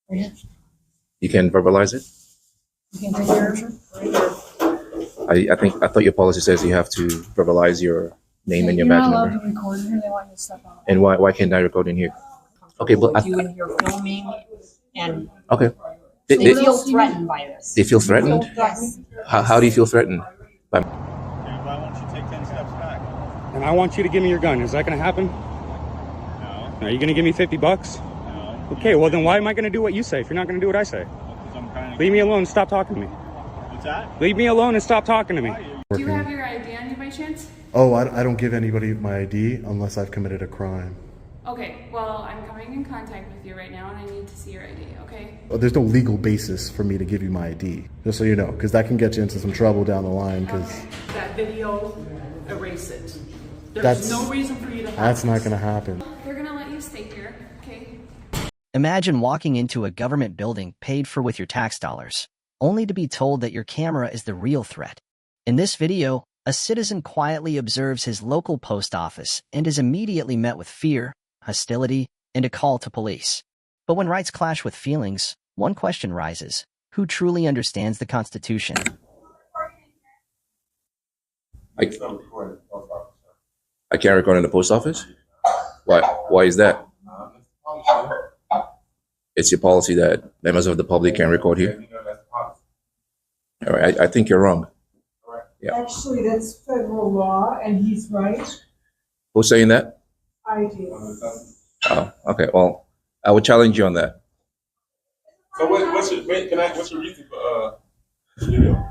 You can verbalize it? You can right here. I thought your policy says you have to verbalize your name and your badge number. You're not allowed to record here. They want you to step out. And why can't I record in here? Okay, but you and your filming, and okay. they feel threatened by this. They feel threatened? Yes. How do you feel threatened? Why won't you take 10 steps back? And I want you to give me your gun. Is that going to happen? No. Are you going to give me $50? No. Okay, well then why am I going to do what you say if you're not going to do what I say? Leave me alone and stop talking to me. What's that? Leave me alone and stop talking to me. Do you have your ID on you by chance? Oh, I don't give anybody my ID unless I've committed a crime. Okay, well, I'm coming in contact with you right now and I need to see your ID, okay? Well, there's no legal basis for me to give you my ID, just so you know, because that can get you into some trouble down the line. Because That video, erase it. That's- There's no reason for you to have that's not this. going to happen. They're gonna let you stay here, okay? Imagine walking into a government building paid for with your tax dollars, only to be told that your camera is the real threat. In this video, a citizen quietly observes his local post office and is immediately met with fear, hostility, and a call to police. But when rights clash with feelings, one question rises: who truly understands the Constitution? I can't record in the post office? Why is that? It's your policy that members of the public can record here? All right, I think you're wrong. Yeah. Actually, that's federal law, and he's right. Who's saying that? I do. Oh, okay. Well, I would challenge you on that. So what's your reason for video?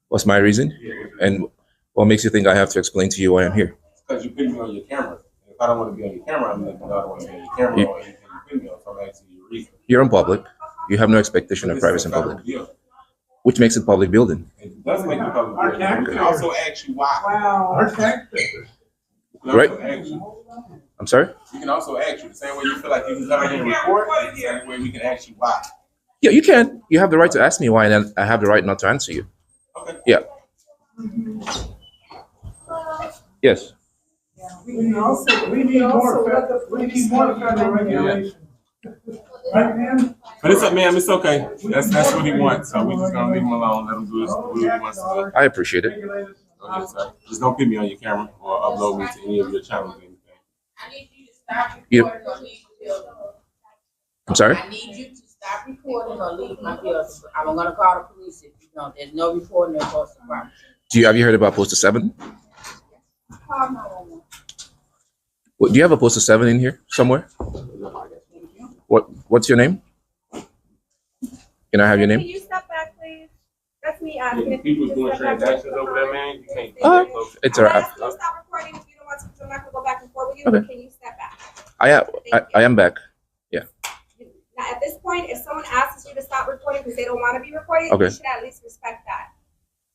What's my reason? And what makes you think I have to explain to you why I'm here? Because you put me on your camera. If I don't want to be on your camera, I'm like, I don't want to be on your camera or anything you put me on. So I'm asking you a reason. You're in public. You have no expectation of privacy in public, which makes it public building. It does make it public. building. We can also ask you why. Wow. Right. I'm sorry? We can also ask you the same way you feel like you can come in and record. The same way we can ask you why. Yeah, you can. You have the right to ask me why, and then I have the right not to answer you. Okay. Yeah. Yes. We need more federal regulation. Right, ma'am? But it's ma'am, it's okay. That's what he wants. So we just gonna leave him alone. Let him do what he wants to do. I appreciate it. Go ahead, sir. Just don't put me on your camera or upload me to any of your channels or anything. I need you to stop You- recording or leave the building. I'm sorry? I need you to stop recording or leave my building. I'm gonna call the police if you don't. There's no recording across the property. Have you heard about Poster 7? Call 911. Do you have a Poster 7 in here somewhere? What's your name? Can I have your Can name? you step back, please? That's me. People doing transactions over there, man. You can't. Step close. It's I'm all right. asking you to stop recording if you don't want to, because I'm not going to go back and forth with you. Okay. But can you step back? I am back. Now, at this point, if someone asks you to stop recording because they don't want to be recorded, Okay. you should at least respect that.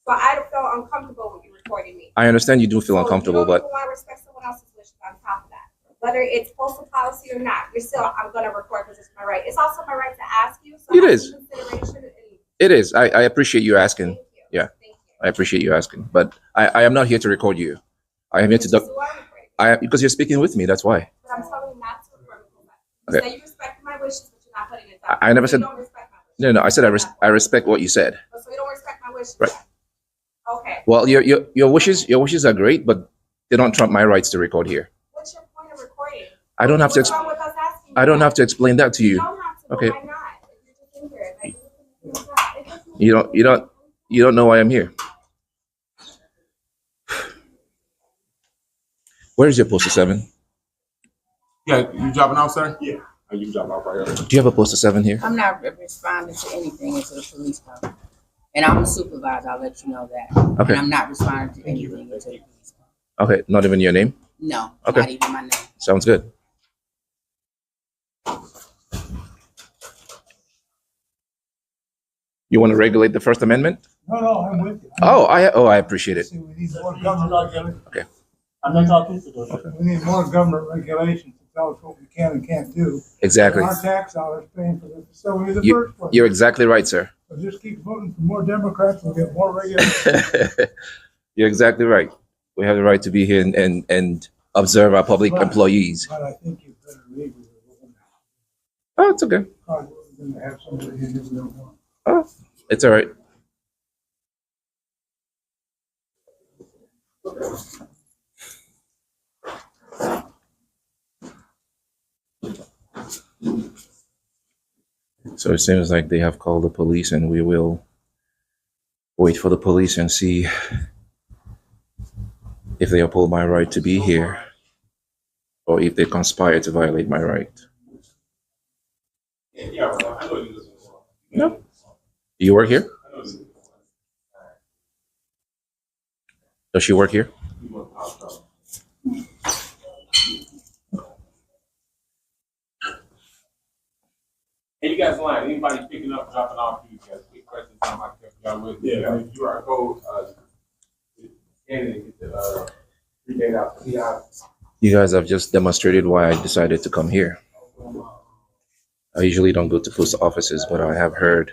So I don't feel uncomfortable with you recording me. I understand you do feel uncomfortable, you but don't want to respect someone else's wishes on top of that. Whether it's postal policy or not, I'm going to record because it's my right. It's also my right to ask you. So It have is. some consideration and- it is. I appreciate you asking. Thank you. Yeah. Thank you. I appreciate you asking, but I am not here to record you. I am here to. So I'm recording. Because you're speaking with me. That's why. But I'm telling you not to record me. You Okay. say you respect my wishes, but you're not putting it I never So said. you don't respect my wishes. No. I said I respect what you said. So you don't respect my wishes. Right. Okay. Well, your wishes are great, but they don't trump my rights to record here. What's your point of recording? I don't have to. What's wrong with us asking I don't you have to explain that to that? You you. don't have to. Okay. Why not? You're just in here. Like, You don't know why I'm here. Where is your Poster 7? Yeah, you dropping off, sir? Yeah. Oh, you can drop off right here. Do you have a Poster 7 here? I'm not responding to anything until the police come. And I'm a supervisor, I'll let you know that. Okay. And I'm not responding to anything until the police come. Okay, not even your name? No, Okay. not even my name. Sounds good. You want to regulate the First Amendment? No, I'm with you. I appreciate it. See, we need more government regulation. Okay. I'm not talking to those. We need more government regulations to tell us what we can and can't do. Exactly. Our tax dollars paying for the facility in the You, first place. you're exactly right, sir. So just keep voting for more Democrats and get more regulations. You're exactly right. We have the right to be here and observe our public employees. But I think you better leave with it. Oh, it's okay. Because than to have somebody in here we don't want. Oh, it's all right. So it seems like they have called the police, and we will wait for the police and see if they uphold my right to be here or if they conspire to violate my right. Yeah, well, I know you listen to it. No. You work here? I know you listen to it. Does she work here? You want to cause trouble. Hey, you guys line. Anybody picking up, dropping off, you guys quick questions. Time I kept y'all with. Yeah, if you are a code, scan it and get the 3 data out. See how. You guys have just demonstrated why I decided to come here. I usually don't go to post offices, but I have heard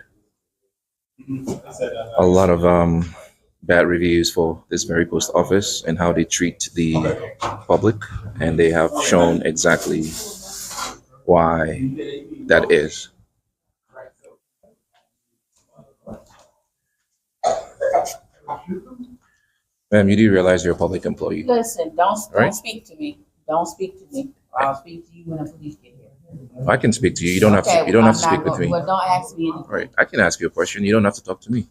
a lot of bad reviews for this very post office and how they treat the public, and they have shown exactly why that is. Ma'am, you do realize you're a public employee. Listen, don't Right. speak to me. Don't speak to me. I'll speak to you when the police get here. I can speak to you. You don't have to. You don't have to speak with me. Well, don't ask me anything. Right. I can ask you a question. You don't have to talk to me.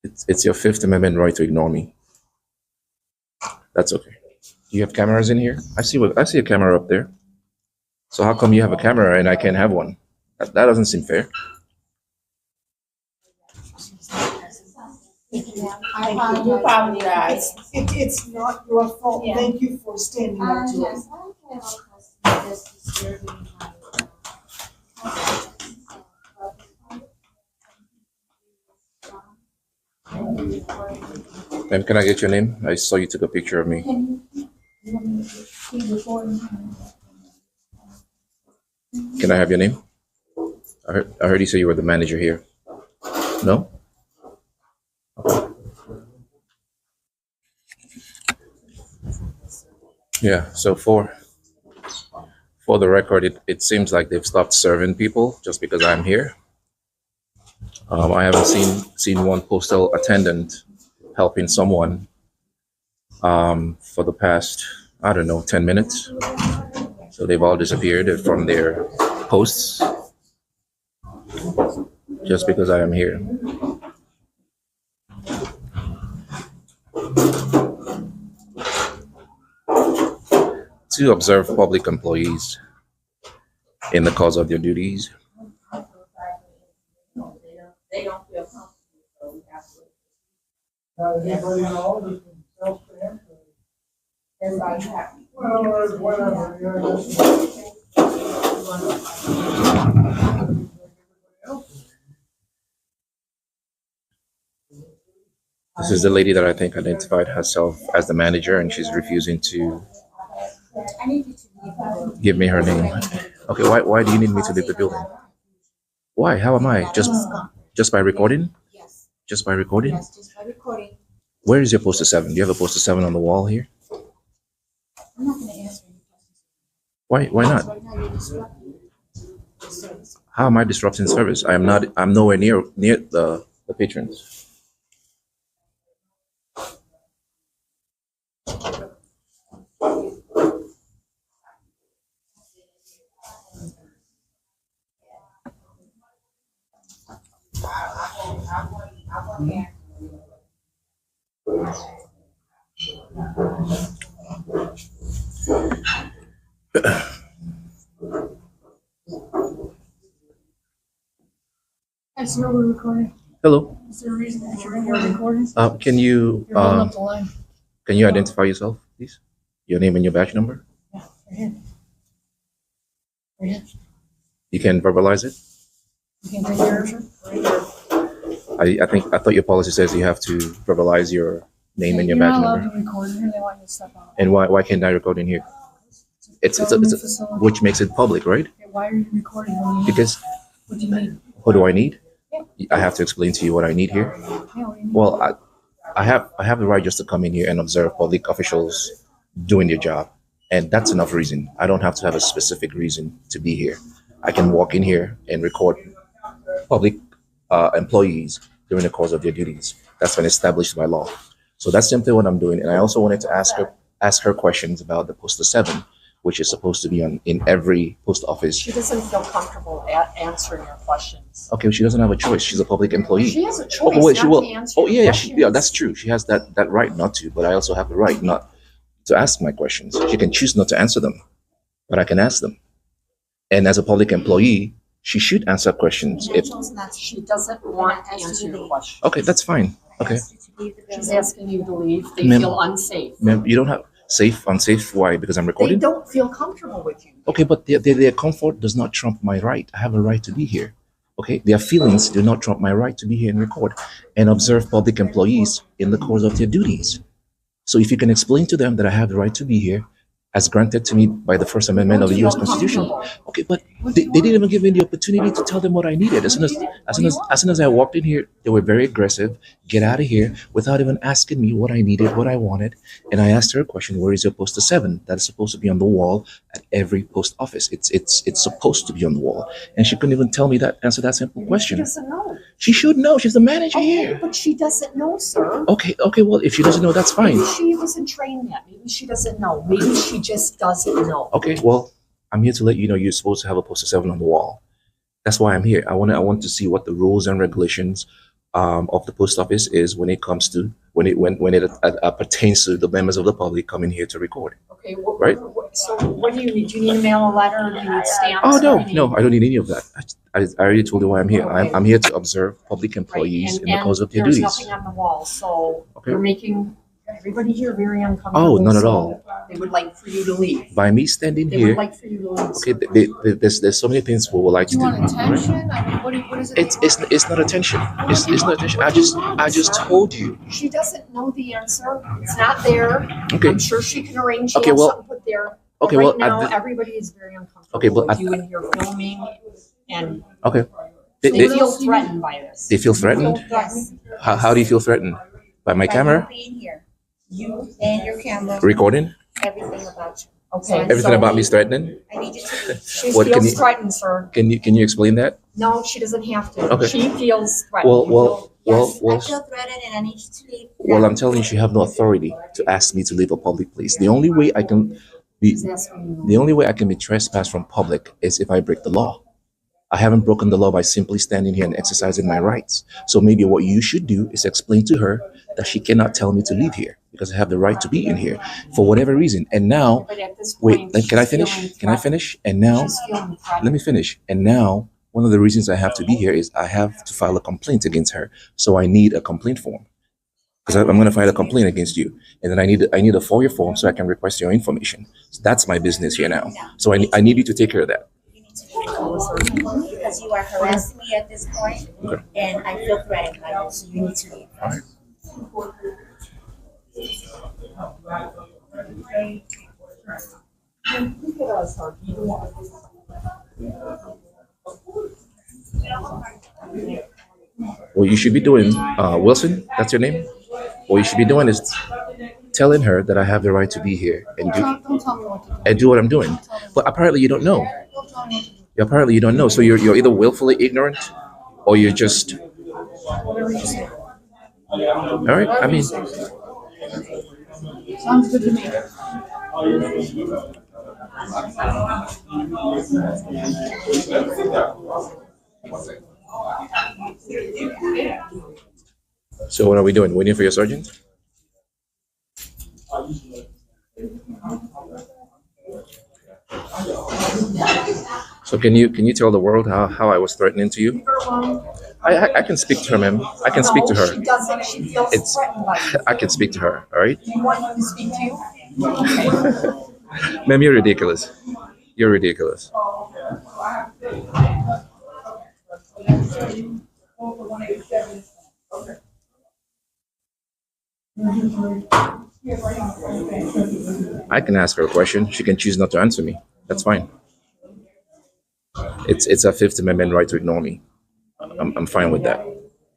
It's your Fifth Amendment right to ignore me. That's okay. Do you have cameras in here? I see a camera up there. So how come you have a camera and I can't have one? That doesn't seem fair. I apologize. It's not your fault. Thank you for standing up to us. Ma'am, can I get your name? I saw you took a picture of me. Can I have your name? I heard you say you were the manager here. No? Okay. Yeah, so for the record, it seems like they've stopped serving people just because I'm here. I haven't seen one postal attendant helping someone for the past, I don't know, 10 minutes. So they've all disappeared from their posts just because I am here. To observe public employees in the course of their duties. They don't feel comfortable, so we have to. Anybody in all this can self-stand? Everybody's happy. Well, it's whatever, yeah, This is the lady that I think identified herself as the manager, and she's refusing to give me her name. Okay, why do you need me to leave the building? Why? How am I? Just by recording? Yes. Just by recording? Yes, just by recording. Where is your poster 7? Do you have a poster 7 on the wall here? I'm not gonna answer any questions. Why not? Right now, you're disrupting the service. How am I disrupting service? I'm nowhere near the patrons. I see we're recording. Hello. Is there a reason that you're in here recording? Can you You're holding up the line. can you identify yourself, please? Your name and your badge number. Yeah, right here. Right here. You can verbalize it. You can take yours. Right here. I thought your policy says you have to verbalize your name and your You're badge not allowed number. to record here. They want you to step out. And why can't I record in here? It's Government facility. which makes it public, right? Okay, why are you recording when you need? Because What do you need? what do I need? Yeah. I have to explain to you what I need here. Yeah, what do you need? Well, I have the right just to come in here and observe public officials doing their job, and that's enough reason. I don't have to have a specific reason to be here. I can walk in here and record public employees during the course of their duties. That's been established by law. So that's simply what I'm doing. And I also wanted to ask her questions about the Postal 7, which is supposed to be in every post office. She doesn't feel comfortable answering your questions. Okay, well, she doesn't have a choice. She's a public employee. She has a choice Oh, wait, not she will. to answer Oh, your yeah, questions. yeah, that's true. She has that right not to, but I also have the right not to ask my questions. She can choose not to answer them, but I can ask them. And as a public employee, she should answer questions. She doesn't want to answer your question. Okay, that's fine. Okay, She's asking you to leave. They Ma'am. feel unsafe. ma'am, you don't have unsafe. Why? Because I'm They recording. don't feel comfortable with you. Okay, but their comfort does not trump my right. I have a right to be here. Okay, their feelings do not trump my right to be here and record and observe public employees in the course of their duties. So if you can explain to them that I have the right to be here, as granted to me by the First Amendment of the U.S. Constitution. Okay, but they didn't even give me the opportunity to tell them what I needed. As soon as I walked in here, they were very aggressive. Get out of here, without even asking me what I needed, what I wanted. And I asked her a question: where is your Postal 7? That is supposed to be on the wall at every post office. It's supposed to be on the wall, and she couldn't even tell me that. Answer that simple She question. doesn't know. She should know. She's the manager Okay, here. but she doesn't know, sir. Okay. Well, if she doesn't know, that's fine. Maybe she wasn't trained yet. Maybe she doesn't know. Maybe she just doesn't know. Okay, well, I'm here to let you know you're supposed to have a Postal 7 on the wall. That's why I'm here. I want to see what the rules and regulations of the post office is when it comes to when it pertains to the members of the public coming here to record. Okay, Right. So what do you need? Do you need to mail a letter or do you need stamps? Oh What do no, you need? no, I don't need any of that. I already told you why I'm here. Okay. I'm here to observe public Right, employees and- in the course of their there's duties. nothing on the wall, so Okay. you're making everybody here very uncomfortable. Oh, not at so all. They would like for you to leave. By me standing They here, would like for you to leave. okay, there's so many things we would like Do to you do. want right? attention? I mean, what is it? It's not attention. It's not attention. I just told you. She doesn't know the answer. It's not there. Okay. I'm sure she can arrange to Okay, have well- something put there. But Okay, right well, now, at the- everybody is very uncomfortable Okay, but with at- you and your filming, and Okay. they They feel threatened by this. feel threatened. Yes. How do you feel threatened? By my camera? Being here. You and your camera. Recording? Everything about you. Okay. Everything so about me is threatening? I need you to leave. She What, can feels you- threatened, sir. Can you explain that? No, she doesn't have to. Okay. She feels threatened. Well, Yes, I well, feel threatened and I need you to leave. well, I'm telling you, you have no authority to ask me to leave a public place. The only way I can be, She's asking you. the only way I can be trespassed from public is if I break the law. I haven't broken the law by simply standing here and exercising my rights. So maybe what you should do is explain to her that she cannot tell me to leave here because I have the right to be in here for whatever reason. And now, But at this wait, point, then can I she's finish? feeling Can I threatened. finish? And now, She's feeling threatened. let me finish. And now, one of the reasons I have to be here is I have to file a complaint against her. So I need a complaint form because I'm going to file a complaint against you, and then I need a FOIA form so I can request your information. So that's my business here now. So I need you to take care of that. You need to leave. Because you are harassing me at this point, Okay. and I feel threatened by you, so you need to leave. All right. Look at us, Harvey. What you should be doing, Wilson, that's your name? What you should be doing is telling her that I have the right to be here and Don't tell me what to do. do what I'm doing. But apparently you don't know. Don't tell me what to do. Apparently you don't know. So you're either willfully ignorant or you're just, Whatever you say. all right? I mean, Sounds good to me. so what are we doing? Waiting for your sergeant? So can you tell the world how I was threatening to you? I can speak to her, ma'am. I can speak to No, her. she doesn't. She feels It's- threatened by you. I can speak to her, all right? Do you want me to speak to you? Okay. Ma'am, you're ridiculous. You're ridiculous. I can ask her a question. She can choose not to answer me. That's fine. It's a Fifth Amendment right to ignore me. I'm fine with that.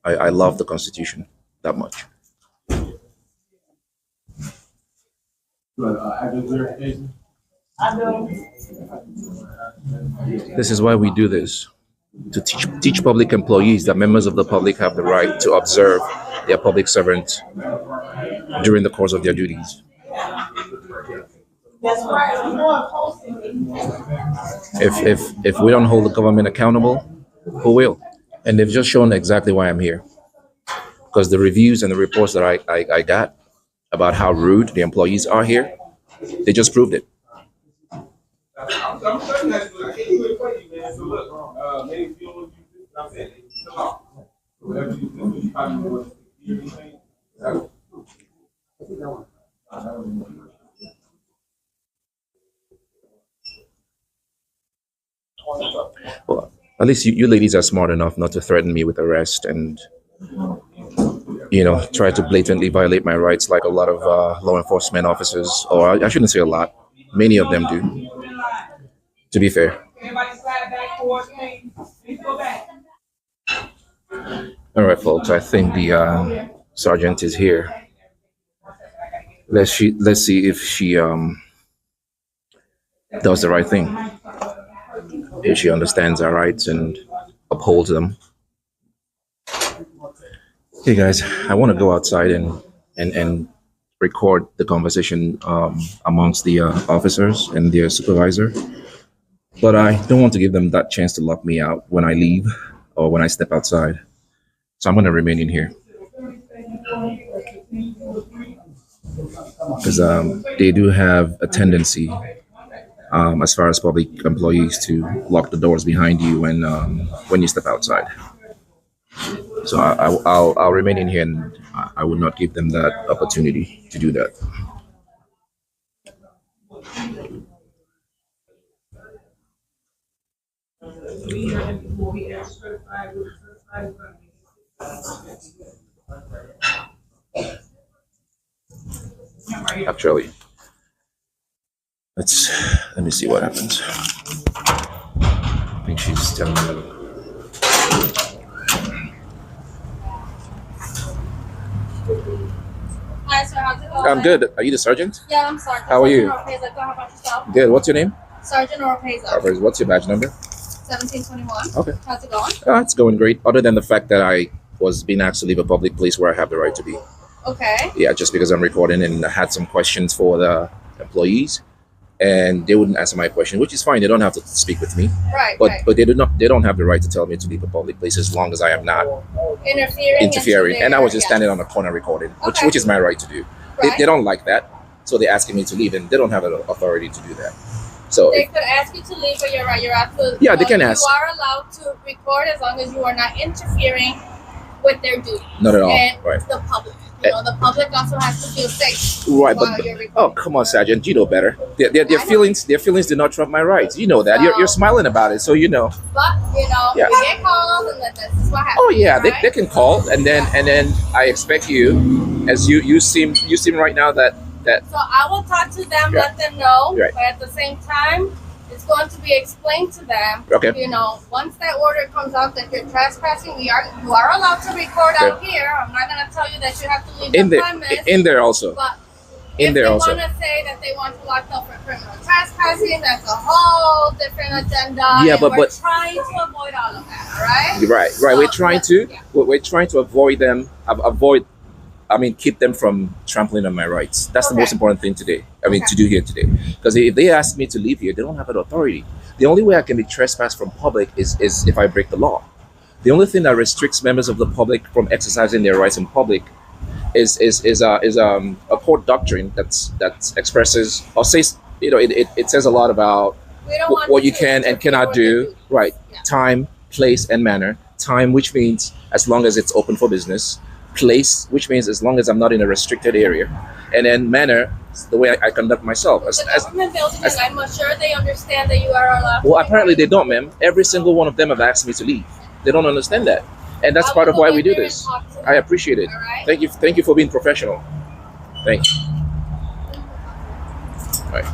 I love the Constitution that much. Address verification? This is why we do this, to teach public employees that members of the public have the right to observe their public servant during the course of their duties. If we don't hold the government accountable, who will? And they've just shown exactly why I'm here. Because the reviews and the reports that I got about how rude the employees are here, they just proved it. I'm telling you that, look, I can't do it for you, man. So look, maybe if you don't want to use this, I'm saying, it's the law. Whatever you do, you probably want to hear anything. Well, at least you ladies are smart enough not to threaten me with arrest and, try to blatantly violate my rights like a lot of law enforcement officers, or I shouldn't say a lot, many of them do, to be fair. All right, folks, I think the sergeant is here. Let's see if she does the right thing, if she understands our rights and upholds them. Hey guys, I want to go outside and record the conversation amongst the officers and their supervisor, but I don't want to give them that chance to lock me out when I leave or when I step outside. So I'm going to remain in here because they do have a tendency, as far as public employees, to lock the doors behind you when you step outside. So I'll remain in here, and I will not give them that opportunity to do that. Actually, let me see what happens. I think she's telling me. Hi, sir. How's it going? I'm good. Are you the sergeant? Yeah, I'm Sergeant. How are you? Sergeant Oropeza. Go, how about yourself? Good. What's your name? Sergeant Oropeza. What's your badge number? 1721. Okay. How's it going? It's going great. Other than the fact that I was being asked to leave a public place where I have the right to be. Okay. Yeah, just because I'm recording, and I had some questions for the employees, and they wouldn't answer my question, which is fine. They don't have to speak with me. Right. But right. but they don't have the right to tell me to leave a public place as long as I am not interfering. And I was just standing on the corner recording, which is my right to do. Right. They don't like that, so they're asking me to leave, and they don't have the authority to do that. So They could ask you to leave, but you're right. You're absolutely. Yeah, they can ask. You are allowed to record as long as you are not interfering with their duties. Not at all. And Right. the public. The public also has to feel safe. Right, while but you're recording. oh, come on, Sergeant, you know better. Their feelings do not trump my rights. You know that. You're smiling about it, so you know. But Yeah. you get calls, and then this is what happens. Oh yeah, right? they can call, and then I expect you, as you seem right now that So I will talk to them, Yeah. let them know, Right. but at the same time, it's going to be explained to them. Okay. Once that order comes out that you're trespassing, you are allowed to record Okay. out here. I'm not going to tell you that you have to leave in the there premise. in there also But in if there they also. want to say that they want to lock up for criminal trespassing, that's a whole different agenda. Yeah, and but- we're trying to avoid all of that. All right. Right. So, We're trying to yeah. we're trying to keep them from trampling on my rights. That's the Okay. most important thing today. Okay. To do here today. Because if they ask me to leave here, they don't have that authority. The only way I can be trespassed from public is if I break the law. The only thing that restricts members of the public from exercising their rights in public is a court doctrine that expresses or says, it says a lot about We don't want what to you can and interfere cannot with their do. duties. Right. Yeah. Time, place, and manner. Time, which means as long as it's open for business. Place, which means as long as I'm not in a restricted area. And then manner, the way I conduct myself. The government building, and I'm sure they understand that you are allowed. Well, apparently they don't, ma'am. Every single one of them have asked me to leave. They don't understand that. And that's I part will of why go we in do there this. and talk to them. I appreciate it. All right. Thank you for being professional. Thanks. All right.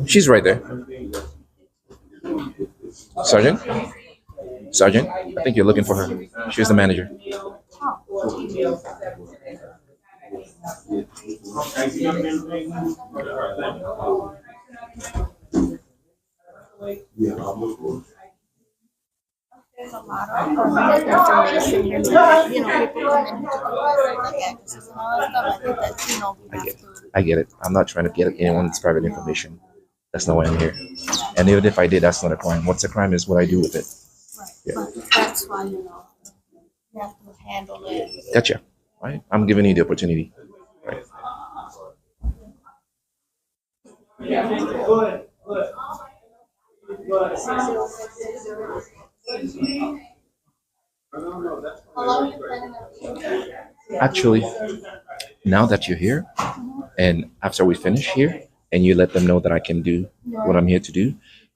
She's right there. Sergeant? Sergeant? I think you're looking for her. She's the manager. There's a lot of information here that, people come in like addresses and all that stuff. I think that, we have to. I get it. I'm not trying to get anyone's private information. That's not why I'm here. And even if I did, that's not a crime. What's a crime is what I do with it. Right. But that's why, you have to handle it. Gotcha. Right? I'm giving you the opportunity. Right. Actually, now that you're here, and after we finish here, and you let them know that I can do what I'm here to do,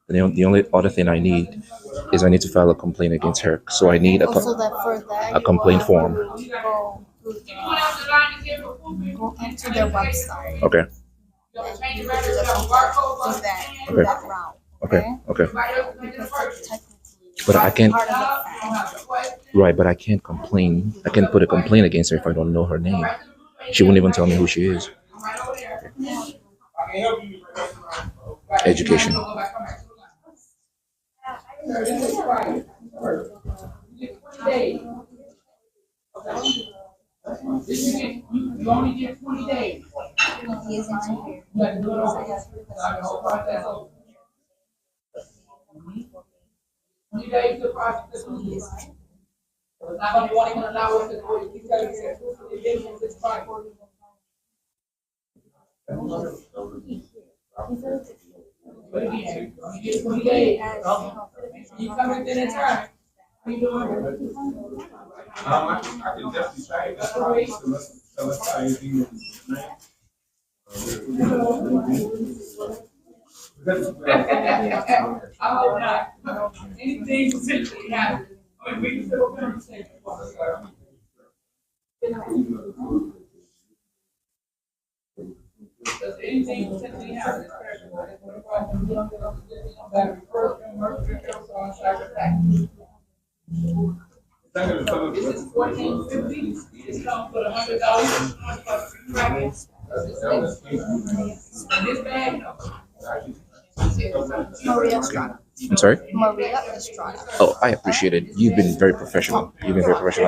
the only other thing I need is I need to file a complaint against her. So I need a complaint form. Go into their website. Okay. And you can do that route. Okay. But I can't. Right, but I can't complain. I can't put a complaint against her if I don't know her name. She won't even tell me who she is. Education. You only get 20 days. To process the not going to want to allow us to go to keep telling you this fine. You get 20 days. You come within a time. How you doing? I can definitely say that's right. So let's try anything. I hope not. Anything potentially happens. I mean, we can still conversation. Does anything potentially happen? This is 1450. It's come for $100. This bag, Maria Estrada. I'm sorry? Maria Estrada. Oh, I appreciate it. You've been very professional. I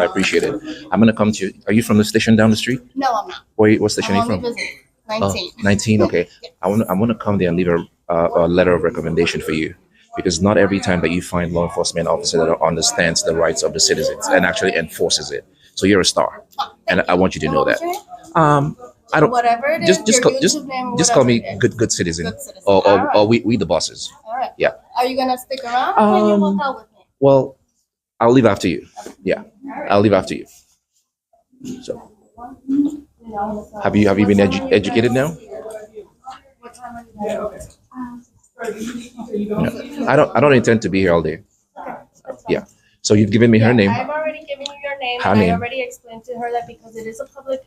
appreciate it. I'm going to come to you. Are you from the station down the street? No, I'm not. What station are you from? 19. 19, okay. Yeah. I want to come there and leave a letter of recommendation for you. Because not every time that you find law enforcement officer that understands the rights of the citizens and actually enforces it. So you're a star. And I want you to know that. I don't. Whatever it is, just call me good citizen. Or we the bosses. All right. Yeah. Are you gonna stick around? Or can you walk out with me? Well, I'll leave after you. Yeah. Right. I'll leave after you. So have you been educated now? What time are you No. I don't intend to be here all day. Yeah. So you've given me her name. I've already given you your name, Her and name. I already explained to her that because it is a public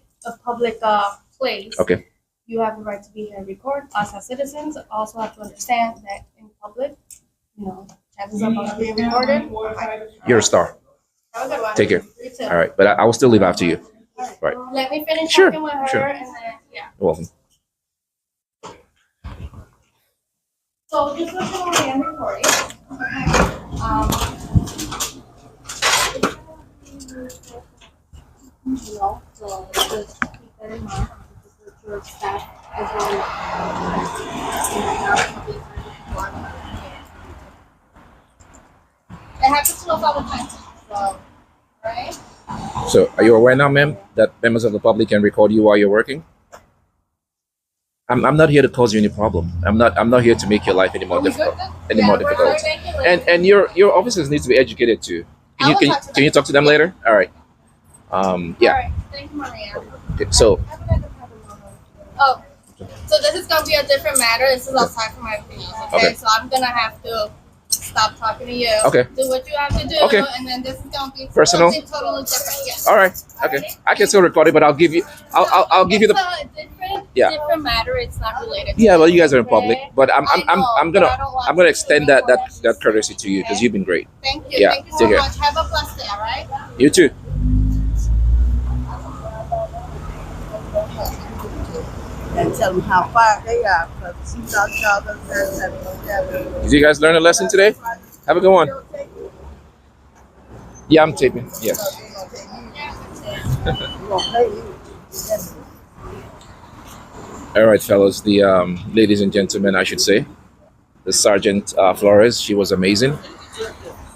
place. Okay. You have the right to be here and record. Us as citizens also have to understand that in public, chances of us being recorded. You're a star. Have a good one. Take care. You too. All right. But I will still leave after you. Right. Let me finish Sure, talking with her, sure. and then You're welcome. So this is what I am recording. So just keep that in mind. This is your staff as well. It happens to us all the time. So, right? So are you aware now, ma'am, that members of the public can record you while you're working? I'm not here to cause you any problem. I'm not here to make your life any more difficult. And your officers need to be educated too. Can you talk to them later? All right. Yeah. All right. Thank you, Maria. Okay, so Oh, so this is gonna be a different matter. This is aside from everything else. Okay. So I'm gonna have to stop talking to you. Okay. Do what you have to do. Okay. And then this is gonna be Personal? something totally different. Yes. all right. Okay. I can still record it, but I'll give you the It's different Yeah. different matter. It's not related. Yeah, to well, me, you guys are in public, okay? but I'm I know, but I don't want gonna to extend make that courtesy to you because you've been great. Thank you. Yeah, Thank you so take care. much. Have a blessed day, all right? You too. And tell them how far they are, because she thought y'all was there. Did you guys learn a lesson today? Have a good one. Yeah, I'm taping. Yes. All right, fellas. The ladies and gentlemen, I should say, the Sergeant Flores. She was amazing.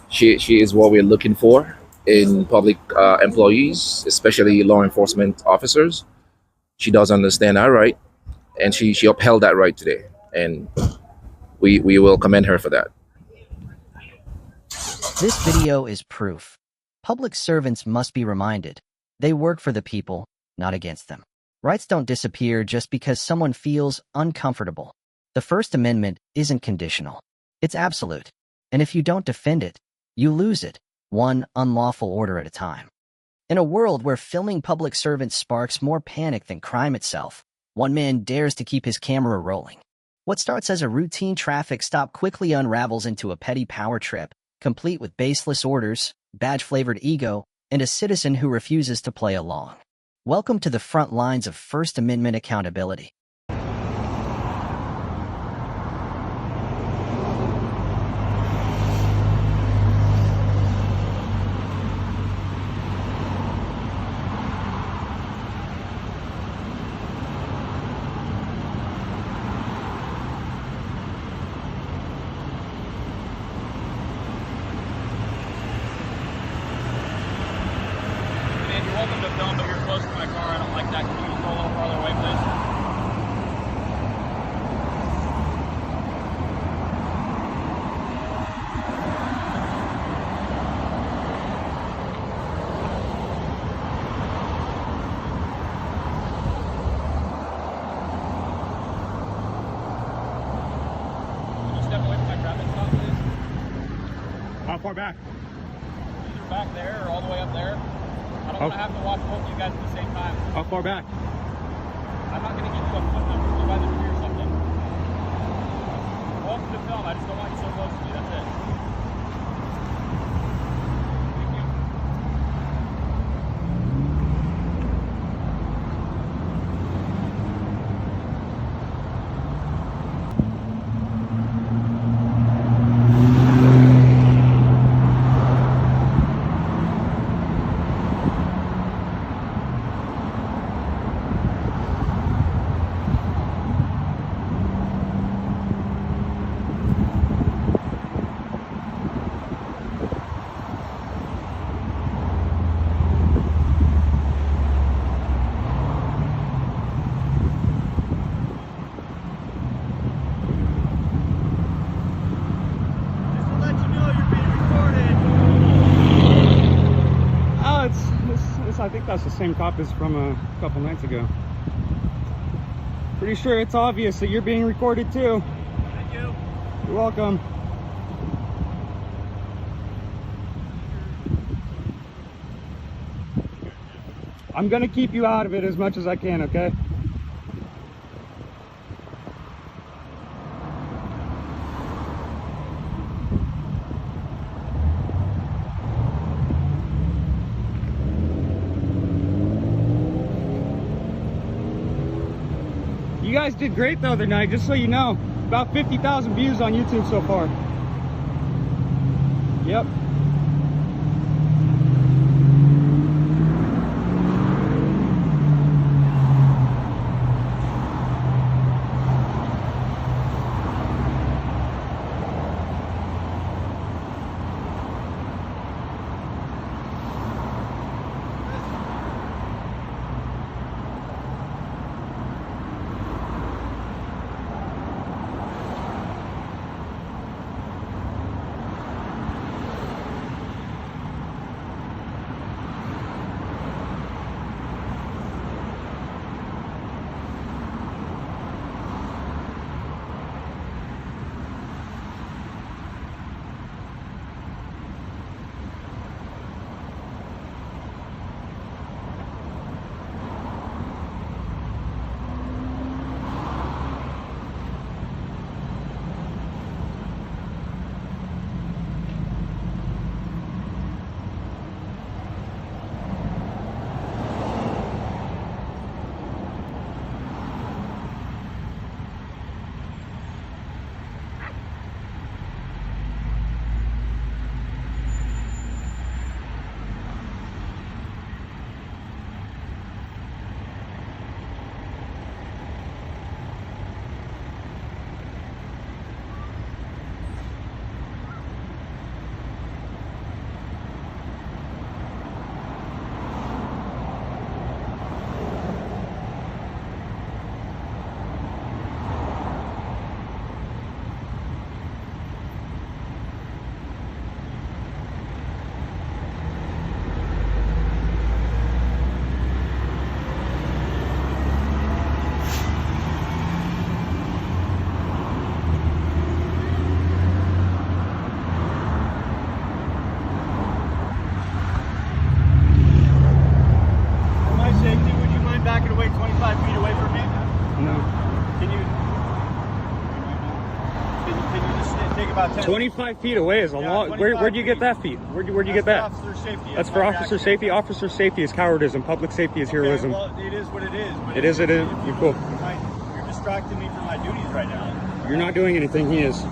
She is what we're looking for in public employees, especially law enforcement officers. She does understand our right, and she upheld that right today, and we will commend her for that. This video is proof. Public servants must be reminded. They work for the people, not against them. Rights don't disappear just because someone feels uncomfortable. The First Amendment isn't conditional. It's absolute. And if you don't defend it, you lose it, one unlawful order at a time. In a world where filming public servants sparks more panic than crime itself, one man dares to keep his camera rolling. What starts as a routine traffic stop quickly unravels into a petty power trip, complete with baseless orders, badge-flavored ego, and a citizen who refuses to play along. Welcome to the front lines of First Amendment accountability. Welcome to film, but you're close to my car. I don't like that. Can you just go a little farther away, please? Can you step away from my traffic stop, please? How far back? Either back there or all the way up there. I don't want to have to watch both of you guys at the same time. How far back? I'm not going to give you a foot number. Go by the tree or something. Welcome to film. I just don't want you so close to me. That's it. Thank you. I think that's the same cop as from a couple nights ago. Pretty sure it's obvious that you're being recorded too. Thank you. You're welcome. I'm gonna keep you out of it as much as I can, okay? You guys did great the other night, just so you know. About 50,000 views on YouTube so far. Yep. 25 feet away is a lot. Where'd you get that feet? Where'd you get that? Officer safety. That's for officer safety. Officer safety is cowardice, public safety is heroism. Well, it is what it is. But It is. You're cool. You're distracting me from my duties right now. You're not doing anything. He is.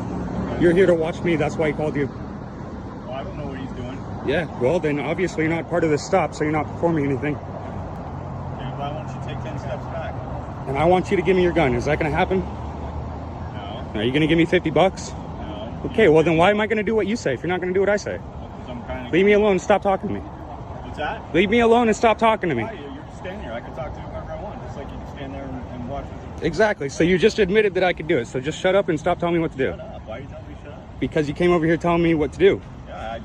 You're here to watch me. That's why he called you. Well, I don't know what he's doing. Yeah. Well, then obviously you're not part of this stop, so you're not performing anything. Okay, why don't you take 10 steps back? And I want you to give me your gun. Is that going to happen? No. Are you going to give me $50? No. Okay. Well, then why am I going to do what you say if you're not going to do what I say? Because I'm kind of. Leave me alone and stop talking to me. What's that? Leave me alone and stop talking to me. Why? You're just standing here. I can talk to whoever I want, just like you can stand there and watch. Exactly. So you just admitted that I could do it. So just shut up and stop telling me what to do. Shut up. Why are you telling me shut up? Because you came over here telling me what to do. Yeah,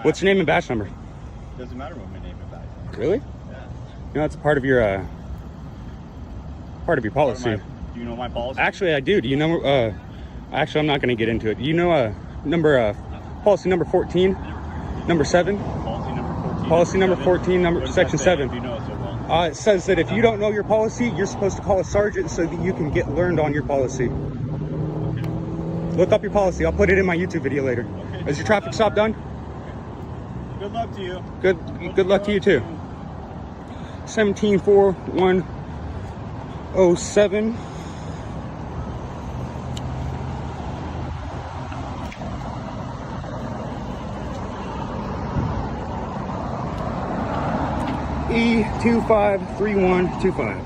What's your name and badge number? Doesn't matter what my name and badge number. Really? Yeah. You know, that's part of your policy. Do you know my policy? Actually, I do. Do you know? Actually, I'm not going to get into it. Do you know policy number 14, number 7? Policy number 14. Policy number 14, What does section that say? 7. If you know it so well. It says that if you don't know your policy, you're supposed to call a sergeant so that you can get learned on your policy. Okay. Look up your policy. I'll put it in my YouTube video later. Okay. Is your traffic stop done? Good luck to you. Good luck to you too. 174107. E253125.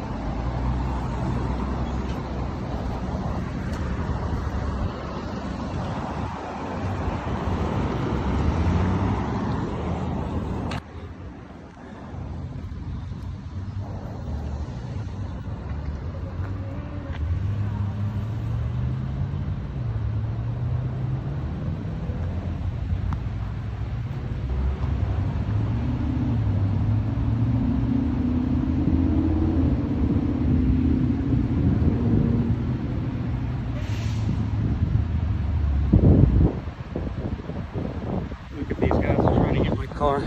Look at these guys trying to get my car.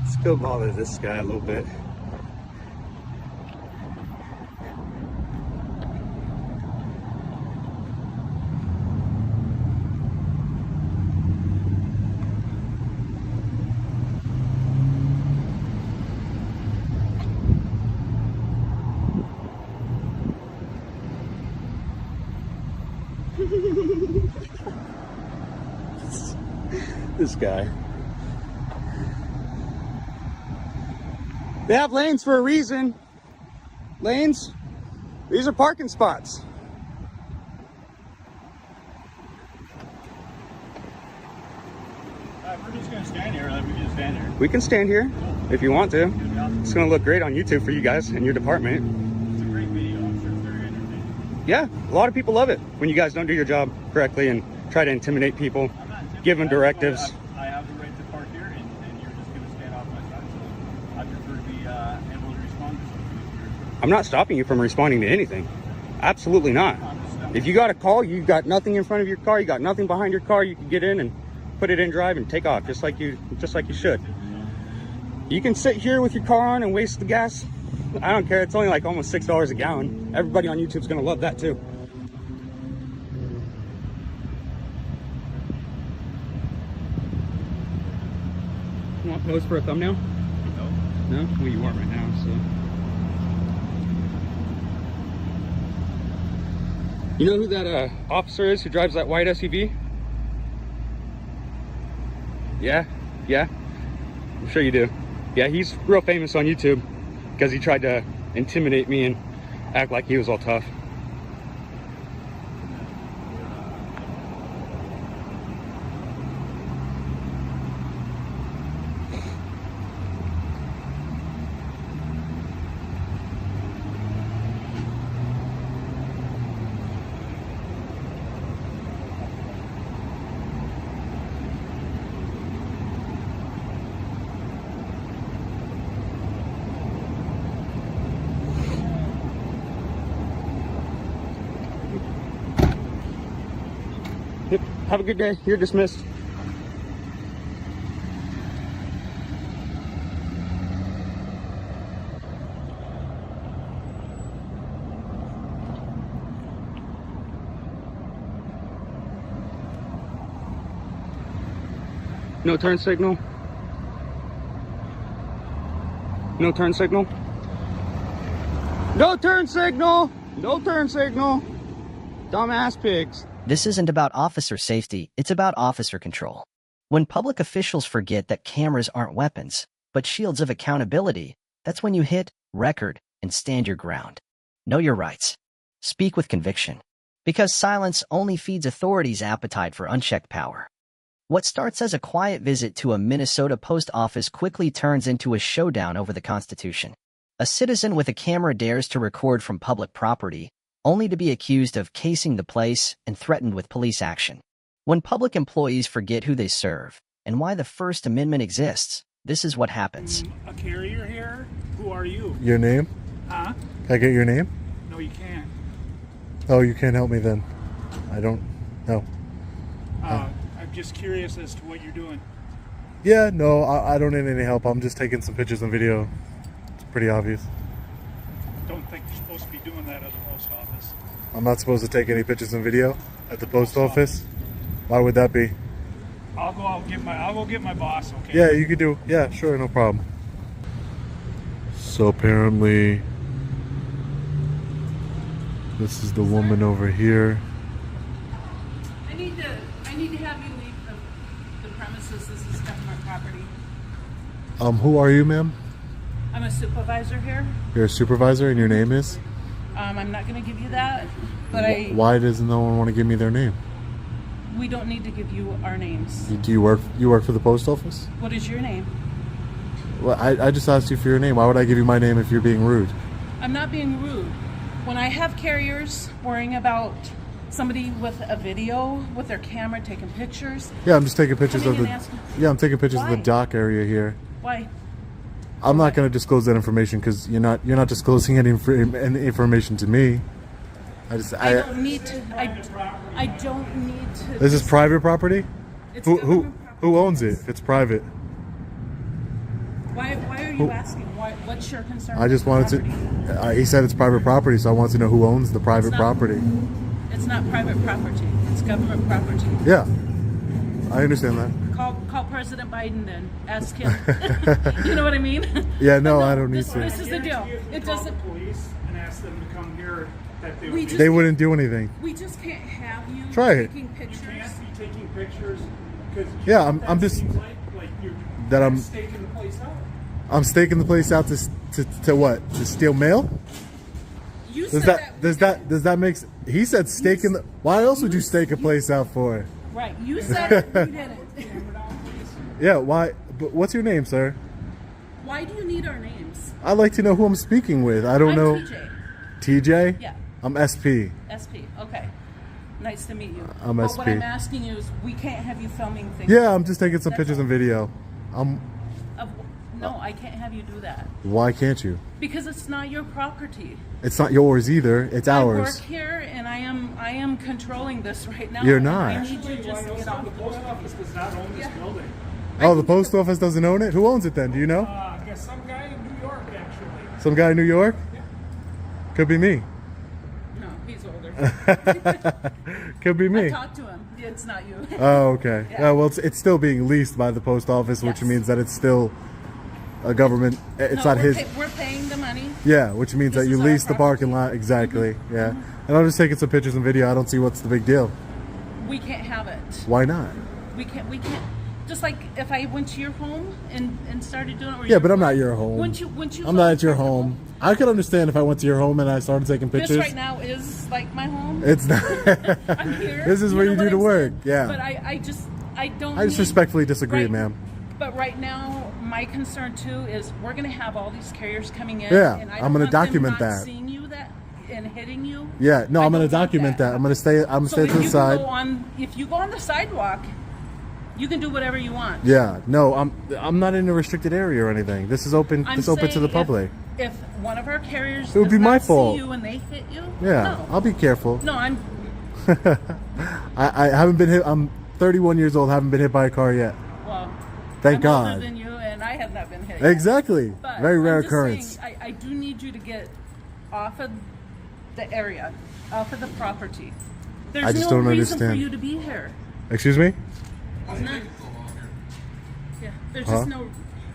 Let's go bother this guy a little bit. This guy. They have lanes for a reason. Lanes. These are parking spots. We're just going to stand here. We can stand here. We can stand here if you want to. It's going to look great on YouTube for you guys and your department. It's a great video. I'm sure it's very entertaining. Yeah, a lot of people love it when you guys don't do your job correctly and try to intimidate people, give them directives. I have the right to park here, and you're just going to stand off my side. So I prefer to be able to respond to something. I'm not stopping you from responding to anything. Absolutely not. If you got a call, you got nothing in front of your car, you got nothing behind your car, you can get in and put it in drive and take off just like you should. You can sit here with your car on and waste the gas. I don't care. It's only like almost $6 a gallon. Everybody on YouTube's gonna love that too. You want pose for a thumbnail? No. No? Well, you are right now, so. You know who that officer is who drives that white SUV? Yeah? Yeah? I'm sure you do. Yeah, he's real famous on YouTube because he tried to intimidate me and act like he was all tough. Yep. Have a good day. You're dismissed. No turn signal. No turn signal. No turn signal. No turn signal. Dumbass pigs. This isn't about officer safety, it's about officer control. When public officials forget that cameras aren't weapons, but shields of accountability, that's when you hit record and stand your ground. Know your rights. Speak with conviction. Because silence only feeds authorities' appetite for unchecked power. What starts as a quiet visit to a Minnesota post office quickly turns into a showdown over the Constitution. A citizen with a camera dares to record from public property, only to be accused of casing the place and threatened with police action. When public employees forget who they serve and why the First Amendment exists, this is what happens. A carrier here? Who are you? Your name? Huh? Can I get your name? No, you can't. Oh, you can't help me then. I don't know. I'm just curious as to what you're doing. Yeah, no, I don't need any help. I'm just taking some pictures and video. It's pretty obvious. Don't think you're supposed to be doing that at the post office. I'm not supposed to take any pictures and video at the post office? Why would that be? I'll go get my boss, okay? Yeah, you could do. Yeah, sure, no problem. So apparently, this is the woman over here. I need to have you leave the premises. This is government property. Who are you, ma'am? I'm a supervisor here. You're a supervisor, and your name is? I'm not going to give you that, but Why does no one want to give me their name? we don't need to give you our names. Do you work for the post office? What is your name? Well, I just asked you for your name. Why would I give you my name if you're being rude? I'm not being rude. When I have carriers worrying about somebody with a video with their camera taking pictures. Yeah, I'm just taking pictures of coming the. and asking- Yeah, I'm taking pictures of Why? the dock area here. Why? I'm not going to disclose that information because you're not disclosing any information to me. I don't need to. I don't need to. This is private property. It's Who owns it? If it's private. Why are you asking? What's your concern? I just with wanted the property? to. He said it's private property, so I wanted to know who owns the private not- property. It's not private property. It's government property. Yeah, I understand that. Call President Biden then. Ask him. You know what I mean? Yeah, no, But I don't need this, to. This is the deal. It Call doesn't. the police and ask them to come here. That they We would just- They wouldn't do anything. We just can't have you Try it. taking pictures. You can't be taking pictures because Yeah, I'm just like you're that I'm staking the place out. I'm staking the place out to what? To steal mail? You Does said does that make he said staking the why else would you stake a place out for? right. You said it. You didn't. Yeah, why but what's your name, sir? Why do you need our names? I'd like to know who I'm speaking with. I don't I'm know. TJ. TJ? Yeah. I'm SP. SP. Okay. Nice to meet you. I'm But SP. what I'm asking you is, we can't have you filming things. Yeah, I'm just taking some That's pictures all. and video. No, I can't have you do that Why can't you? because it's not your property. It's not yours either. It's I ours. work here and I am controlling this right now. You're and not. I need you just to get off. The post office does not own this building. Oh, the post office doesn't own it? Who owns it then? Do you know? I guess some guy in New York actually. Some guy in New York? Could be me. No, he's older. Could be I me. talked to him. It's not you. Oh, okay. Yeah. Well, it's still being leased by the post office, which Yes. means that it's still a government. It's No, not his. We're paying the money. Yeah, which means This that you is our lease the parking lot. Exactly. Yeah. And I'm just taking some pictures and video. I don't see what's the big deal. We can't have it. Why not? We can't. Just like if I went to your home and started doing it. Or Yeah, but I'm not your home. Wouldn't you I'm feel not at your uncomfortable? home. I could understand if I went to your home and I started taking pictures. This right now is like my home. It's not. I'm here. This is where you know do what the I'm work. saying? Yeah. But I don't. I just need- respectfully disagree, right- ma'am. But right now, my concern too is we're going to have all these carriers coming in. Yeah, and I I'm don't gonna want them document not that. Seeing you that and hitting you. Yeah. No, I I'm going to don't want document that. I'm going to stay. I'm going to So stay if to the you side. if you go on the sidewalk, you can do whatever you want. Yeah. No, I'm not in a restricted area or anything. This is open. I'm It's open to the saying public. If one of our carriers It would be does my not see fault. you and they hit you, Yeah. no. I'll be careful. No, I'm. I haven't been hit. I'm 31 years old. Haven't been hit by a car yet. Well, Thank I'm God. older than you, and I have not been hit. yet. Exactly. But Very rare I'm just occurrence. saying, I do need you to get off of the area, off of the property. There's I just no don't reason understand. for you to be here. Excuse me? It's not- There's just no.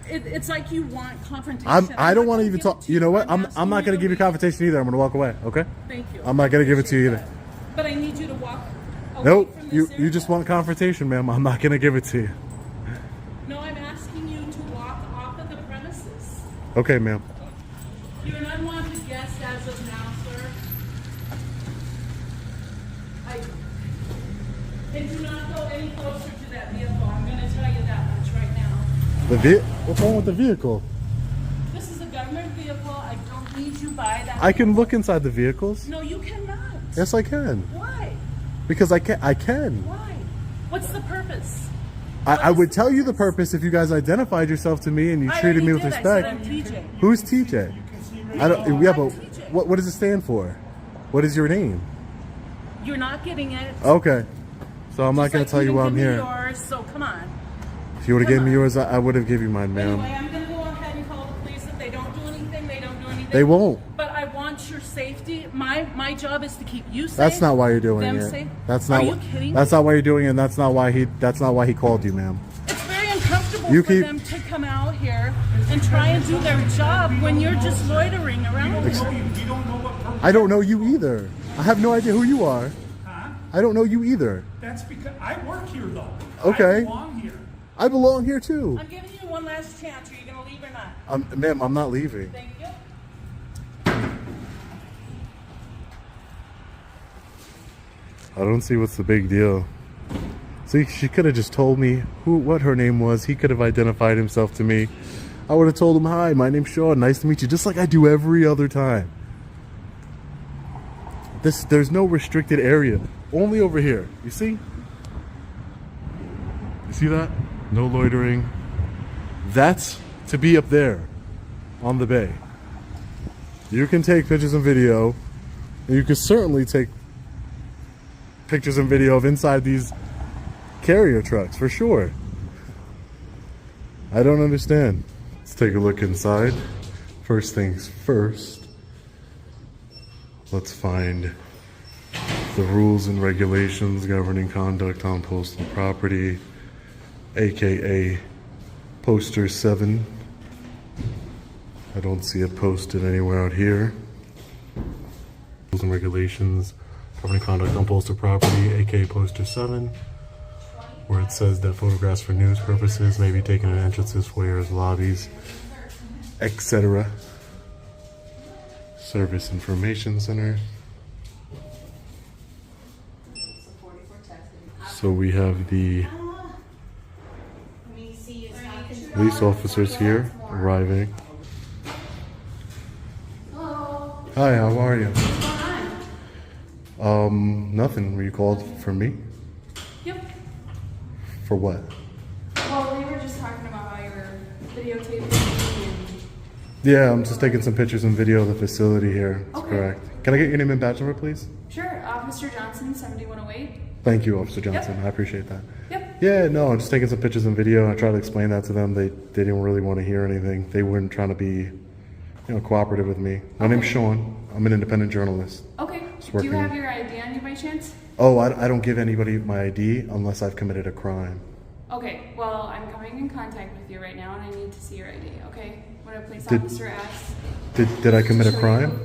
It's like you want confrontation. I don't want to even talk. You know what? I'm not going to give you confrontation either. I'm going to walk away. Okay. Thank you. I'm not going to give it to you either. But I need you to walk away Nope. from this You just want confrontation, ma'am. I'm not going to give it to you. No, I'm asking you to walk off of the premises. Okay, ma'am. You're an unwanted guest as of now, sir. And do not go any closer to that vehicle. I'm going to tell you that much right now. What's wrong with the vehicle? This is a government vehicle. I don't need you by that. I can look inside the vehicles. No, you cannot. Yes, I can. Why? Because I can. Why? What's the purpose? I would tell you the purpose if you guys identified yourself to me and you treated me with respect. I said I'm TJ. Who's TJ? I don't. Yeah, but what does it stand for? What is your name? You're not getting it. Okay. So I'm not going to tell you why I'm here. Yours, so come on. If you would have given me yours, I would have given you mine, ma'am. Anyway, I'm going to go ahead and call the police. If they don't do anything, they don't do anything. They won't. But I want your safety. My job is to keep you safe. That's not why you're doing them it. Safe. That's not. Are you kidding That's me? not why you're doing it. And that's not why he called you, ma'am. It's very uncomfortable for them to come out here and try and do their job when you're just loitering around. I don't know you either. I have no idea who you are. Huh? I don't know you either. That's because I work here, though. Okay. I belong here. I belong here too. I'm giving you one last chance. Are you going to leave or not? Ma'am, I'm not leaving. Thank you. I don't see what's the big deal. See, she could have just told me what her name was. He could have identified himself to me. I would have told him, hi, my name's Sean. Nice to meet you. Just like I do every other time. There's no restricted area. Only over here. You see? You see that? No loitering. That's to be up there on the bay. You can take pictures and video. And you can certainly take pictures and video of inside these carrier trucks for sure. I don't understand. Let's take a look inside. First things first, let's find the rules and regulations governing conduct on postal property, aka poster 7. I don't see it posted anywhere out here. Rules and regulations governing conduct on postal property, aka poster 7, where it says that photographs for news purposes may be taken at entrances, foyers, lobbies, etc. Service Information Center. So we have the police officers here arriving. Hi, how are you? Nothing. Were you called for me? Yep. For what? Well, we were just talking about how you were videotaping and... Yeah, I'm just taking some pictures and video of the facility here. That's Okay. correct. Can I get your name and badge number, please? Sure, Officer Johnson, 7108. Thank you, Officer Johnson. I appreciate that. Yep. Yeah, no, I'm just taking some pictures and video. I tried to explain that to them. They didn't really want to hear anything. They weren't trying to be, cooperative with me. My name's Sean. I'm an independent journalist. Okay. Just Do you working- have your ID on you by chance? Oh, I don't give anybody my ID unless I've committed a crime. Okay, well, I'm coming in contact with you right now and I need to see your ID, okay? When a police Did- officer asks... Did I commit a show you crime?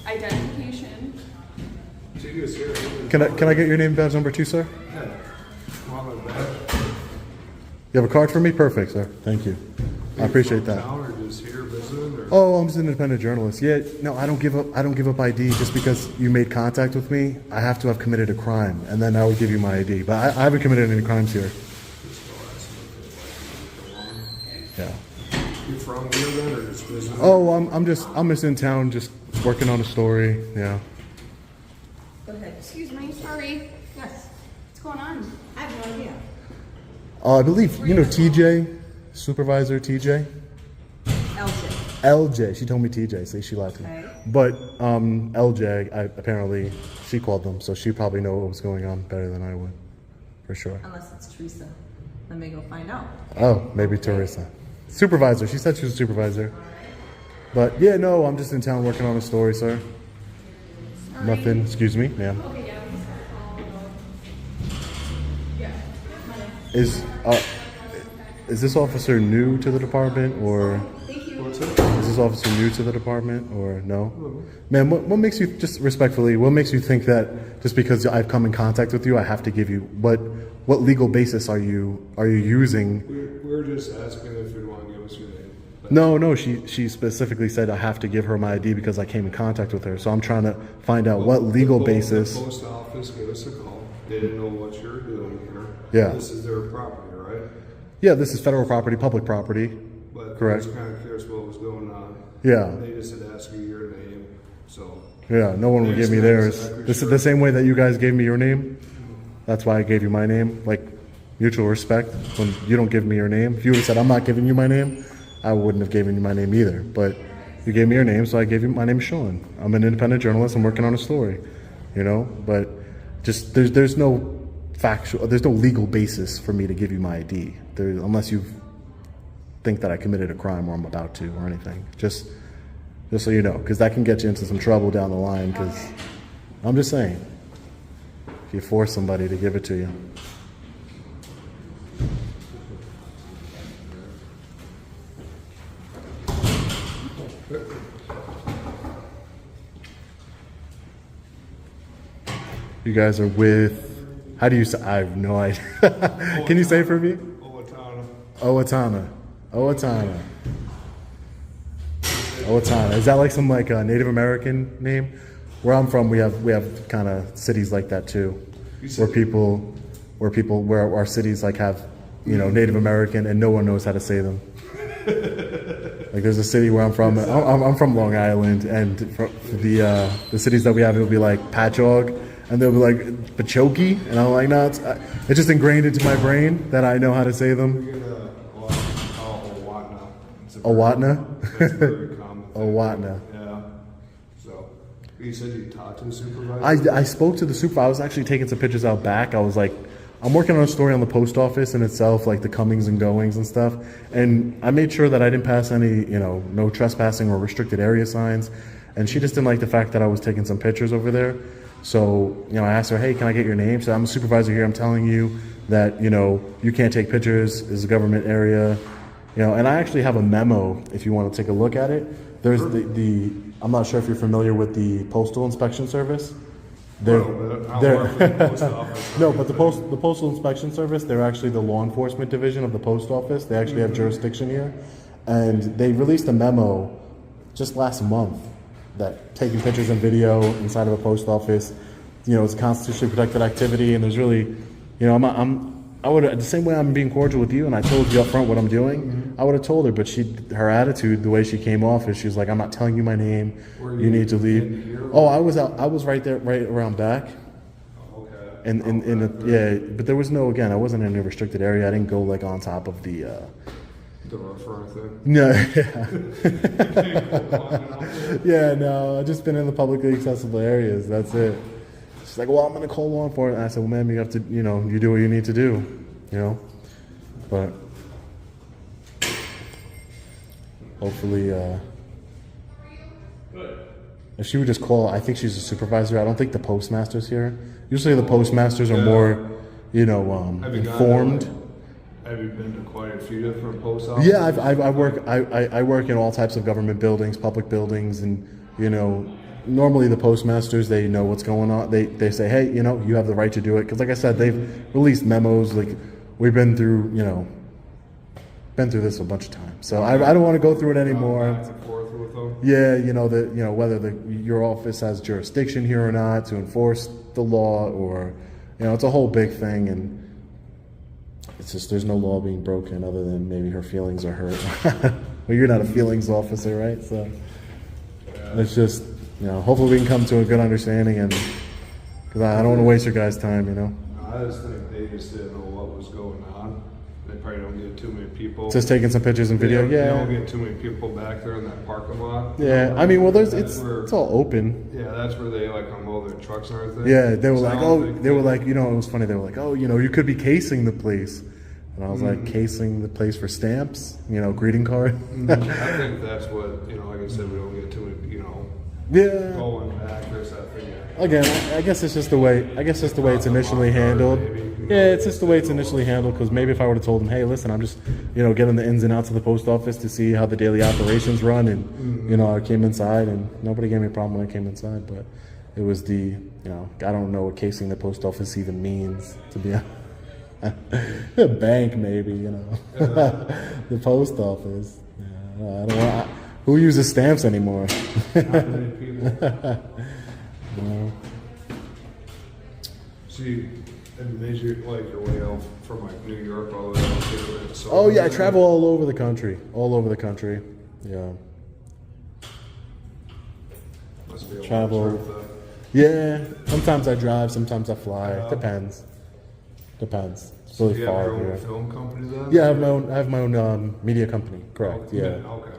Identification. Can I get your name and badge number too, sir? You have a card for me? Perfect, sir. Thank you. I appreciate that. Oh, I'm just an independent journalist. Yeah, no, I don't give up ID just because you made contact with me. I have to have committed a crime, and then I would give you my ID. But I haven't committed any crimes here. Yeah. You from here then, or just visiting? Oh, I'm just in town, just working on a story. Yeah. Go ahead. Excuse me, sorry. Yes. What's going on? I have no idea. I believe TJ, Supervisor TJ. LJ. She told me TJ, so she lied to me. Okay. But LJ, apparently she called them, so she probably know what was going on better than I would, for sure. Unless it's Teresa. Let me go find out. Oh, maybe Teresa. Supervisor. She said she was a supervisor. But yeah, no, I'm just in town working on a story, sir. Sorry. Nothing. Excuse me, ma'am. Okay, yeah, we just got a call. Yeah. Is Is this officer new to the department, or What's it? is this officer new to the department, or no? Man, what makes you, just respectfully, what makes you think that just because I've come in contact with you, I have to give you, what legal basis are you using? We're just asking if you want to give us your name. No, she specifically said I have to give her my ID because I came in contact with her. So I'm trying to find out what legal basis. The post office gave us a call. They didn't know what you're doing here. Yeah. This is their property, right? Yeah, this is federal property, public property. But Correct. I was kind of curious what was going on. Yeah. They just had asked you your name, so. Yeah, no one would give me theirs. This is the same way that you guys gave me your name. That's why I gave you my name. Like, mutual respect. When you don't give me your name, if you would have said I'm not giving you my name, I wouldn't have given you my name either. But you gave me your name, so I gave you my name is Sean. I'm an independent journalist. I'm working on a story, you know. But just there's no legal basis for me to give you my ID, unless you think that I committed a crime or I'm about to or anything. Just so you know, because that can get you into some trouble down the line. Because I'm just saying, if you force somebody to give it to you. You guys are with, how do you say, I have no idea. Can you say it for me? Owatonna. Is that like some Native American name? Where I'm from, we have kind of cities like that too, where our cities like have, you know, Native American and no one knows how to say them. Like there's a city where I'm from. I'm from Long Island, and the cities that we have, it'll be like Patchogue, and they'll be like Pachoki, and I'm like, no, it's just ingrained into my brain that I know how to say them. Owatonna. That's a very common thing. Owatonna. Yeah. So, you said you talked to the supervisor? I spoke to the supervisor. I was actually taking some pictures out back. I was like, I'm working on a story on the post office in itself, like the comings and goings and stuff. And I made sure that I didn't pass any, you know, no trespassing or restricted area signs. And she just didn't like the fact that I was taking some pictures over there. So, you know, I asked her, hey, can I get your name? So I'm a supervisor here. I'm telling you that, you know, you can't take pictures. It's a government area. You know, and I actually have a memo if you want to take a look at it. There's I'm not sure if you're familiar with the Postal Inspection Service. No, but the Postal Inspection Service, they're actually the law enforcement division of the post office. They actually have jurisdiction here. And they released a memo just last month that taking pictures and video inside of a post office, you know, it's constitutionally protected activity, and there's really, you know, I would, the same way I'm being cordial with you and I told you up front what I'm doing, I would have told her, but her attitude, the way she came off is she's like, I'm not telling you my name, you need to leave. Oh, I was right there, right around back. Okay. Yeah, but there was no, again, I wasn't in a restricted area. I didn't go like on top of the refer thing? No, yeah. Yeah, no, I've just been in the publicly accessible areas, that's it. She's like, well, I'm going to call law enforcement. And I said, well, ma'am, you have to, you know, you do what you need to do, you know. But hopefully, if she would just call, I think she's a supervisor. I don't think the postmaster's here. Usually the postmasters are more, you know, informed. Have you been to quite a few different post offices? Yeah, I work in all types of government buildings, public buildings, and, you know, normally the postmasters, they know what's going on. They say, hey, you know, you have the right to do it. Because like I said, they've released memos. Like, we've been through, you know, this a bunch of times. So I don't want to go through it anymore. Back and forth with them? Yeah, you know, whether your office has jurisdiction here or not to enforce the law, or, you know, it's a whole big thing. And it's just, there's no law being broken other than maybe her feelings are hurt. Well, you're not a feelings officer, right? So it's just, you know, hopefully we can come to a good understanding, and because I don't want to waste your guys' time, you know. I just think they just didn't know what was going on. They probably don't get too many people. Just taking some pictures and video, They don't get too many people back there in that parking lot. Yeah, I mean, well, it's all open. Yeah, that's where they like unload their trucks and everything. Yeah, they were like, you know, it was funny. They were like, oh, you know, you could be casing the place. And I was like, casing the place for stamps, you know, greeting card. I think that's what, you know, like I said, we don't get too many, you know, going back, there's that thing. Again, I guess it's just the way it's initially handled. Yeah, it's just the way it's initially handled, because maybe if I would have told him, hey, listen, I'm just, getting the ins and outs of the post office to see how the daily operations run, and, I came inside, and nobody gave me a problem when I came inside, but it was I don't know what casing the post office even means, to be honest. A bank, maybe, the post office. Yeah, I don't want. Who uses stamps anymore? Not many people. No. See, and did you like your way out from like New York all the way out to Oh yeah, I travel all over the country. All over the country. Yeah. Must be a Travel. long trip, Yeah. Sometimes I drive. Sometimes I fly. Depends. Depends. It's So really do you have far your own here. film company then? Yeah, I have my own media company. Correct. Oh, Yeah. okay.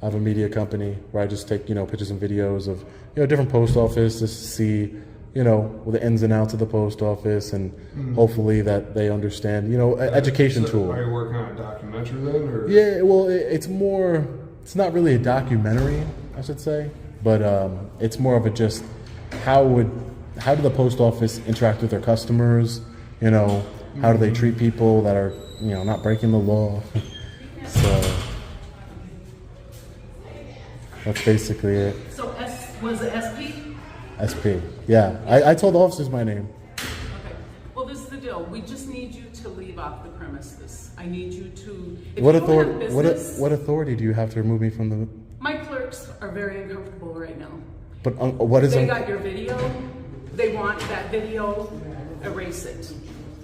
I have a media company where I just take pictures and videos of different post office just to see the ins and outs of the post office, and hopefully that they understand education So tool. Are you working on a documentary then, or? Yeah, well, it's not really a documentary, I should say, but it's more of a just how do the post office interact with their customers? How do they treat people that are not breaking the law? So that's basically it. So was it SP? SP. Yeah, I told the officers my name. Okay. Well, this is the deal. We just need you to leave off the premises. I need you to. If What you don't have authority? business, What authority do you have to remove me from the? My clerks are very uncomfortable right now. But what is? They got your video. They want that video. Erase it.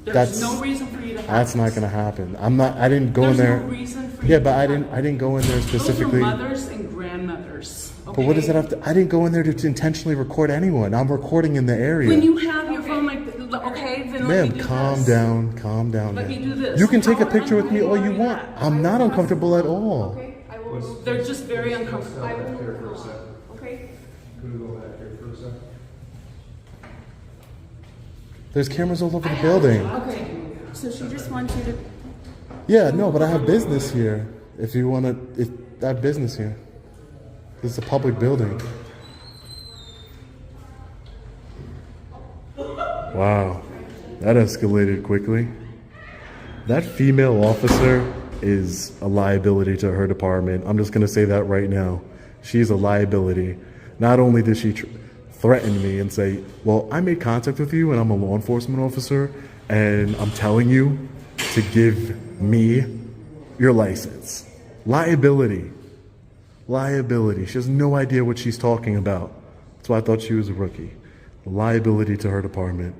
There's That's no reason for you to have That's not this. going to happen. I didn't go in There's there. no reason for Yeah, you but to I have didn't go in there specifically. Those are mothers and grandmothers. Okay? But what does that have to? I didn't go in there to intentionally record anyone. I'm recording in the area. When you have your phone like this, okay, then let Ma'am, me do calm this. down, calm down. Let ma'am. me do this. You can take a How picture with me all you uncomfortable are want. you at? I'm not uncomfortable at all. They're just very uncomfortable. Back here for a second. Okay. Could we go back here for a second? There's cameras all over the building. Okay, so she just wants you to. Yeah, no, but I have business here. If you want to, I have business here. This is a public building. Wow, that escalated quickly. That female officer is a liability to her department. I'm just going to say that right now. She's a liability. Not only did she threaten me and say, well, I made contact with you and I'm a law enforcement officer and I'm telling you to give me your license. Liability. Liability. She has no idea what she's talking about. That's why I thought she was a rookie. Liability to her department.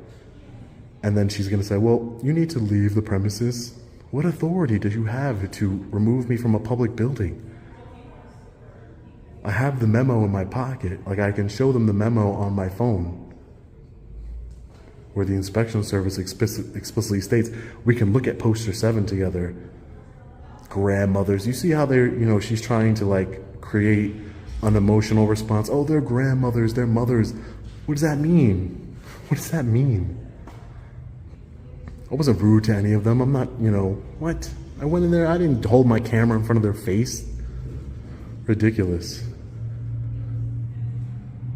And then she's going to say, well, you need to leave the premises. What authority do you have to remove me from a public building? I have the memo in my pocket. Like, I can show them the memo on my phone where the inspection service explicitly states we can look at poster 7 together. Grandmothers. You see how they're, she's trying to like create an emotional response. Oh, they're grandmothers, they're mothers. What does that mean? What does that mean? I wasn't rude to any of them. I'm not, what? I went in there, I didn't hold my camera in front of their face. Ridiculous.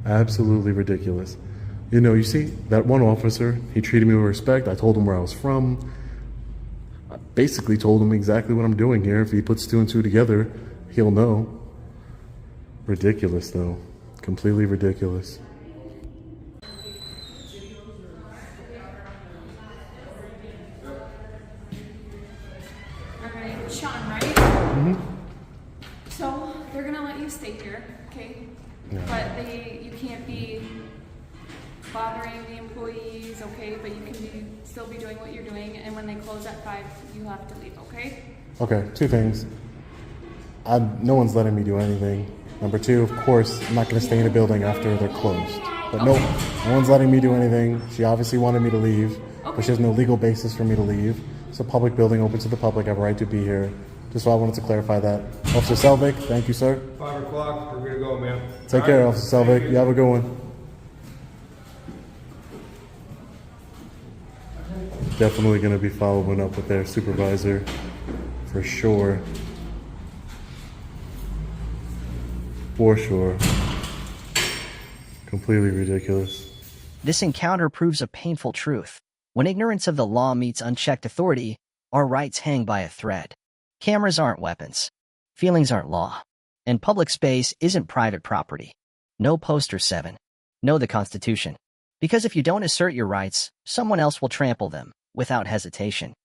Absolutely ridiculous. You see, that one officer, he treated me with respect. I told him where I was from. I basically told him exactly what I'm doing here. If he puts 2 and 2 together, he'll know. Ridiculous, though. Completely ridiculous. Okay, Sean, right? Mm-hmm. So they're gonna let you stay here, okay? Yeah. But you can't be bothering the employees, okay? But you can still be doing what you're doing, and when they close at 5, you have to leave, okay? Okay, 2 things. No one's letting me do anything. Number 2, of course, I'm not going to stay in a building after they're closed. But no one's letting me do anything. She obviously wanted me to leave, but she has no legal basis for me to leave. It's a public building, open to the public. I have a right to be here. Just so I wanted to clarify that. Officer Selvig, thank you, sir. 5 o'clock, we're gonna go, man. Take care, Officer Selvig. You have a good one. Definitely going to be following up with their supervisor, for sure. For sure. Completely ridiculous. This encounter proves a painful truth. When ignorance of the law meets unchecked authority, our rights hang by a thread. Cameras aren't weapons. Feelings aren't law. And public space isn't private property. Know Poster 7. Know the Constitution. Because if you don't assert your rights, someone else will trample them, without hesitation.